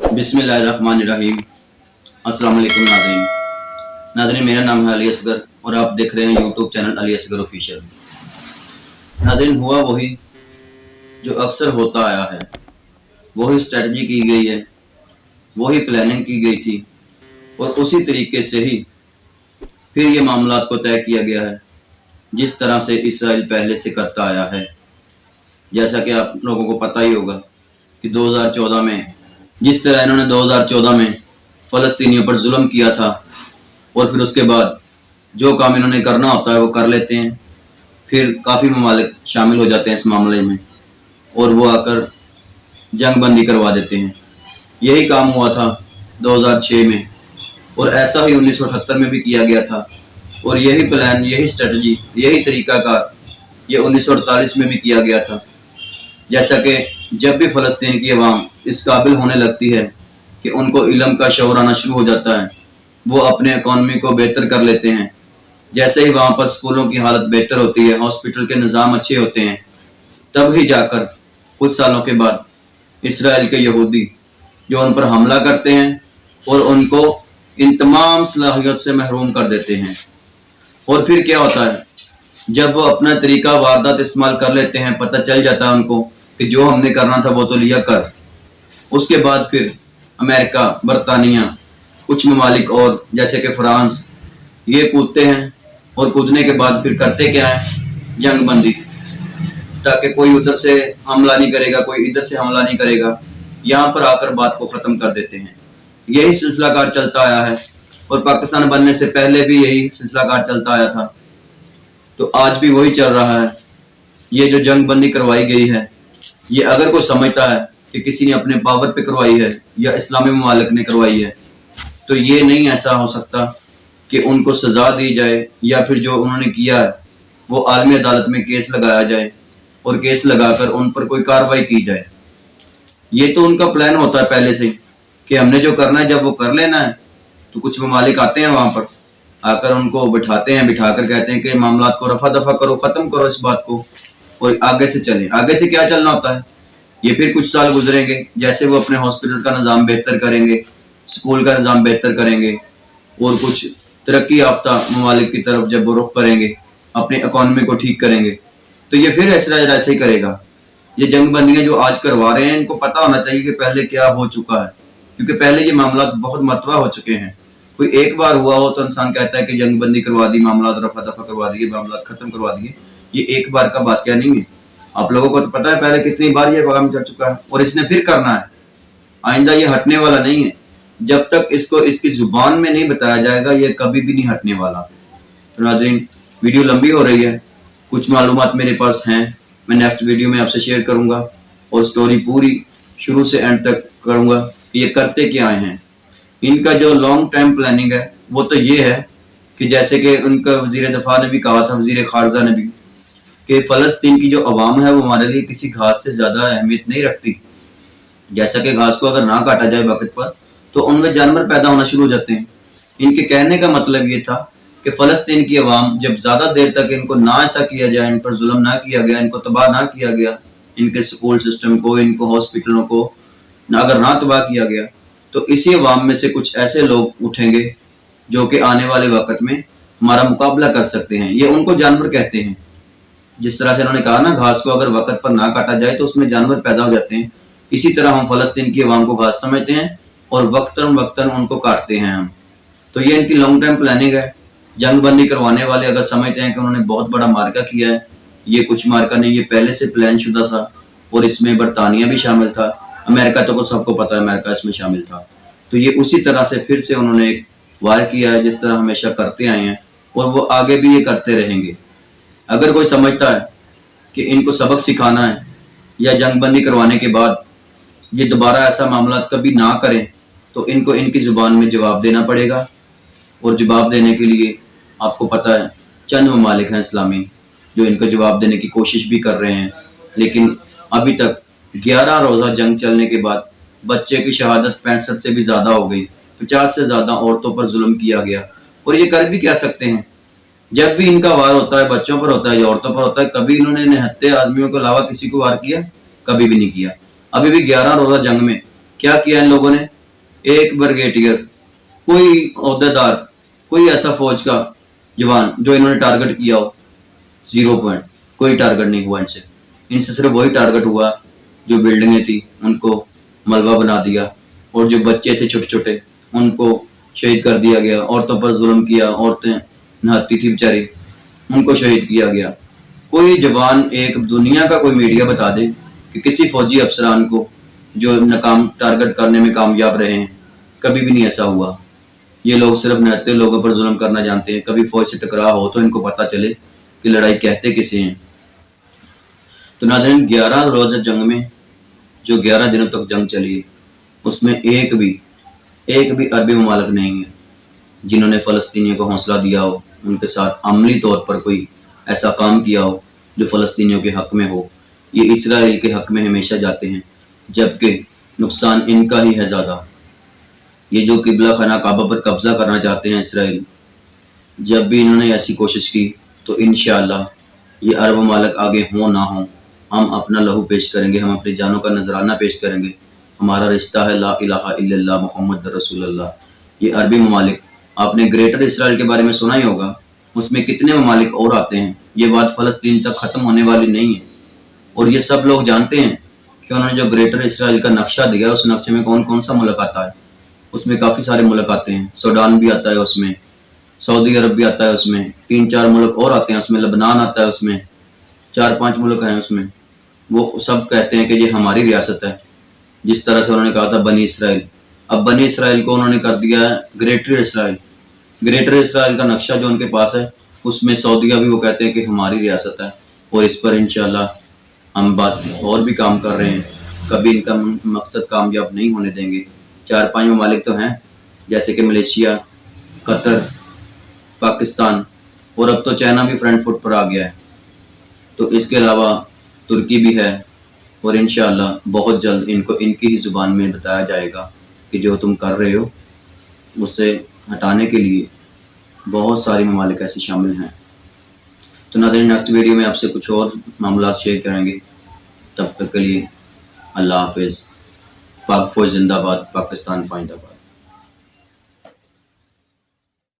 बिस्मिल्लाहिर्रहमानिर्रहीम। अस्सलाम वालेकुम नाज़रीन, मेरा नाम है अली असगर और आप देख रहे हैं YouTube channel Ali Asghar official. नाज़रीन, हुआ वही जो अक्सर होता आया है, वही स्ट्रेटजी की गई है, वही प्लानिंग की गई थी और उसी तरीके से ही फिर ये मामलात को तय किया गया है जिस तरह से इसराइल पहले से करता आया है। जैसा कि आप लोगों को पता ही होगा कि 2014 में जिस तरह इन्होंने 2014 में फ़लस्तीनियों पर जुल्म किया था और फिर उसके बाद जो काम इन्होंने करना होता है वो कर लेते हैं, फिर काफ़ी ममालिक शामिल हो जाते हैं इस मामले में और वो आकर जंग बंदी करवा देते हैं। यही काम हुआ था 2006 में और ऐसा ही 1978 में भी किया गया था और यही प्लान, यही स्ट्रेटजी, यही तरीक़ाकार ये 1948 में भी किया गया था। जैसा कि जब भी फ़लस्तीन की अवाम इस काबिल होने लगती है कि उनको इल्म का शऊर आना शुरू हो जाता है, वो अपने इकॉनमी को बेहतर कर लेते हैं। जैसे ही वहाँ पर स्कूलों की हालत बेहतर होती है, हॉस्पिटल के निज़ाम अच्छे होते हैं, तब ही जाकर कुछ सालों के बाद इसराइल के यहूदी जो उन पर हमला करते हैं और उनको इन तमाम सलाहियत से महरूम कर देते हैं। और फिर क्या होता है, जब वो अपना तरीका वारदात इस्तेमाल कर लेते हैं, पता चल जाता है उनको कि जो हमने करना था वो तो लिया कर, उसके बाद फिर अमेरिका, बरतानिया, कुछ ममालिक और जैसे कि फ्रांस, ये कूदते हैं और कूदने के बाद फिर करते क्या है, जंग बंदी, ताकि कोई उधर से हमला नहीं करेगा, कोई इधर से हमला नहीं करेगा, यहाँ पर आकर बात को ख़त्म कर देते हैं। यही सिलसिलाकार चलता आया है और पाकिस्तान बनने से पहले भी यही सिलसिलाकार चलता आया था, तो आज भी वही चल रहा है। ये जो जंग बंदी करवाई गई है, ये अगर कोई समझता है कि किसी ने अपने पावर पे करवाई है या इस्लामी ममालिक ने करवाई है, तो ये नहीं ऐसा हो सकता कि उनको सज़ा दी जाए या फिर जो उन्होंने किया है वो आलमी अदालत में केस लगाया जाए और केस लगाकर उन पर कोई कार्रवाई की जाए। ये तो उनका प्लान होता है पहले से कि हमने जो करना है जब वो कर लेना है, तो कुछ ममालिक आते हैं वहाँ पर, आकर उनको बिठाते हैं, बिठाकर कहते हैं कि मामलात को रफा दफा करो, ख़त्म करो इस बात को और आगे से चलें। आगे से क्या चलना होता है, ये फिर कुछ साल गुजरेंगे, जैसे वो अपने हॉस्पिटल का निज़ाम बेहतर करेंगे, स्कूल का निज़ाम बेहतर करेंगे और कुछ तरक्की याफ्ता ममालिक की तरफ जब वो रुख करेंगे, अपनी इकॉनमी को ठीक करेंगे, तो ये फिर ऐसे ही करेगा। ये जंग बंदियाँ जो आज करवा रहे हैं, इनको पता होना चाहिए कि पहले क्या हो चुका है, क्योंकि पहले ये मामला बहुत मरतबा हो चुके हैं। कोई एक बार हुआ हो तो इंसान कहता है कि जंग बंदी करवा दी, मामला रफा दफा करवा दिए, मामला खत्म करवा दिए। ये एक बार का बात क्या नहीं है, आप लोगों को तो पता है पहले कितनी बार ये काम चल चुका है और इसने फिर करना है। आइंदा ये हटने वाला नहीं है, जब तक इसको इसकी जुबान में नहीं बताया जाएगा ये कभी भी नहीं हटने वाला। तो नाज़रीन, वीडियो लंबी हो रही है, कुछ मालूमात मेरे पास हैं, मैं नेक्स्ट वीडियो में आपसे शेयर करूंगा और स्टोरी पूरी शुरू से एंड तक करूंगा कि ये करते क्या आए हैं। इनका जो लॉन्ग टाइम प्लानिंग है वो तो ये है कि जैसे कि उनका वज़ीर दफ़ा ने भी कहा था, वज़ीर ख़ारजा ने भी, कि फ़लस्तीन की जो अवाम है वो हमारे लिए किसी घास से ज़्यादा अहमियत नहीं रखती। जैसा कि घास को अगर ना काटा जाए वक्त पर तो उनमें जानवर पैदा होना शुरू हो जाते हैं। इनके कहने का मतलब ये था कि फ़लस्तीन की अवाम जब ज़्यादा देर तक इनको ना ऐसा किया जाए, इन पर जुल्म ना किया गया, इनको तबाह ना किया गया, इनके स्कूल सिस्टम को, इनको हॉस्पिटलों को अगर ना तबाह किया गया, तो इसी अवाम में से कुछ ऐसे लोग उठेंगे जो कि आने वाले वक्त में हमारा मुकाबला कर सकते हैं। ये उनको जानवर कहते हैं। जिस तरह से उन्होंने कहा ना, घास को अगर वक्त पर ना काटा जाए तो उसमें जानवर पैदा हो जाते हैं, इसी तरह हम फ़लस्तीन की अवाम को घास समझते हैं और वक्तन उनको काटते हैं हम। तो ये इनकी लॉन्ग टाइम प्लानिंग है। जंग बंदी करवाने वाले अगर समझते हैं कि उन्होंने बहुत बड़ा मार्का किया है, ये कुछ मार्का नहीं, ये पहले से प्लान शुदा था और इसमें बरतानिया भी शामिल था, अमेरिका तो सबको पता है अमेरिका इसमें शामिल था। तो ये उसी तरह से फिर से उन्होंने एक वार किया है जिस तरह हमेशा करते आए हैं और वो आगे भी ये करते रहेंगे। अगर कोई समझता है कि इनको सबक सिखाना है या जंग बंदी करवाने के बाद ये दोबारा ऐसा मामला कभी ना करें, तो इनको इनकी ज़ुबान में जवाब देना पड़ेगा। और जवाब देने के लिए आपको पता है चंद ममालिक हैं इस्लामी जो इनको जवाब देने की कोशिश भी कर रहे हैं, लेकिन अभी तक 11 रोज़ा जंग चलने के बाद बच्चे की शहादत 65 से भी ज़्यादा हो गई, 50 से ज़्यादा औरतों पर जुल्म किया गया। और ये कर भी क्या सकते हैं, जब भी इनका वार होता है बच्चों पर होता है या औरतों पर होता है, कभी इन्होंने निहत्ते आदमियों के अलावा किसी को वार किया? कभी भी नहीं किया। अभी भी 11 रोज़ा जंग में کیا کیا ان لوگوں نے؟ ایک بریگیڈیئر، کوئی عہدیدار، کوئی ایسا فوج کا جوان جو انہوں نے ٹارگٹ کیا ہو، 0 کوئی ٹارگٹ نہیں ہوا ان سے صرف وہی ٹارگٹ ہوا جو بلڈنگیں تھی ان کو ملبہ بنا دیا، اور جو بچے تھے چھوٹے چھوٹے ان کو شہید کر دیا گیا، عورتوں پر ظلم کیا، عورتیں نہاتی تھی بیچاری ان کو شہید کیا گیا۔ کوئی جوان ایک دنیا کا کوئی میڈیا بتا دے کہ کسی فوجی افسران کو جو ناکام ٹارگٹ کرنے میں کامیاب رہے ہیں، کبھی بھی نہیں ایسا ہوا۔ یہ لوگ صرف نہتے لوگوں پر ظلم کرنا جانتے ہیں، کبھی فوج سے ٹکراؤ ہو تو ان کو پتہ چلے کہ لڑائی کہتے کسے ہیں۔ تو ناظرین، 11 روزہ جنگ میں جو 11 دنوں تک جنگ چلی، اس میں ایک بھی عربی ممالک نہیں ہے جنہوں نے فلسطینیوں کو حوصلہ دیا ہو، ان کے ساتھ عملی طور پر کوئی ایسا کام کیا ہو جو فلسطینیوں کے حق میں ہو۔ یہ اسرائیل کے حق میں ہمیشہ جاتے ہیں، جبکہ نقصان ان کا ہی ہے زیادہ۔ یہ جو قبلہ خانہ کعبہ پر قبضہ کرنا چاہتے ہیں اسرائیل، جب بھی انہوں نے ایسی کوشش کی تو انشاءاللہ یہ عرب ممالک آگے ہوں نہ ہوں، ہم اپنا لہو پیش کریں گے، ہم اپنی جانوں کا نذرانہ پیش کریں گے۔ ہمارا رشتہ ہے لا الہ الا اللہ محمد رسول اللہ۔ یہ عربی ممالک، آپ نے گریٹر اسرائیل کے بارے میں سنا ہی ہوگا، اس میں کتنے ممالک اور آتے ہیں۔ یہ بات فلسطین تک ختم ہونے والی نہیں ہے، اور یہ سب لوگ جانتے ہیں کہ انہوں نے جو گریٹر اسرائیل کا نقشہ دیا، اس نقشے میں کون کون سا ملک آتا ہے۔ اس میں کافی سارے ملک آتے ہیں، سوڈان بھی آتا ہے اس میں، سعودی عرب بھی آتا ہے اس میں، 3-4 ملک اور آتے ہیں اس میں، لبنان آتا ہے اس میں، 4-5 ملک ہیں اس میں۔ وہ سب کہتے ہیں کہ یہ ہماری ریاست ہے، جس طرح سے انہوں نے کہا تھا بنی اسرائیل۔ اب بنی اسرائیل کو انہوں نے کر دیا ہے گریٹر اسرائیل۔ گریٹر اسرائیل کا نقشہ جو ان کے پاس ہے، اس میں سعودیہ بھی وہ کہتے ہیں کہ ہماری ریاست ہے، اور اس پر انشاءاللہ ہم بات اور بھی کام کر رہے ہیں، کبھی ان کا مقصد کامیاب نہیں ہونے دیں گے۔ 4-5 ممالک تو ہیں جیسے کہ ملیشیا، قطر، پاکستان، اور اب تو چائنا بھی فرنٹ فٹ پر آ گیا ہے، تو اس کے علاوہ ترکی بھی ہے، اور انشاءاللہ بہت جلد ان کو ان کی ہی زبان میں بتایا جائے گا کہ جو تم کر رہے ہو اس سے ہٹانے کے لیے بہت ساری ممالک ایسے شامل ہیں۔ تو ناظرین، نیکسٹ ویڈیو میں آپ سے کچھ اور معاملات شیئر کریں گے، تب تک کے لیے اللہ حافظ۔ پاک فوج زندہ باد، پاکستان پائندہ باد۔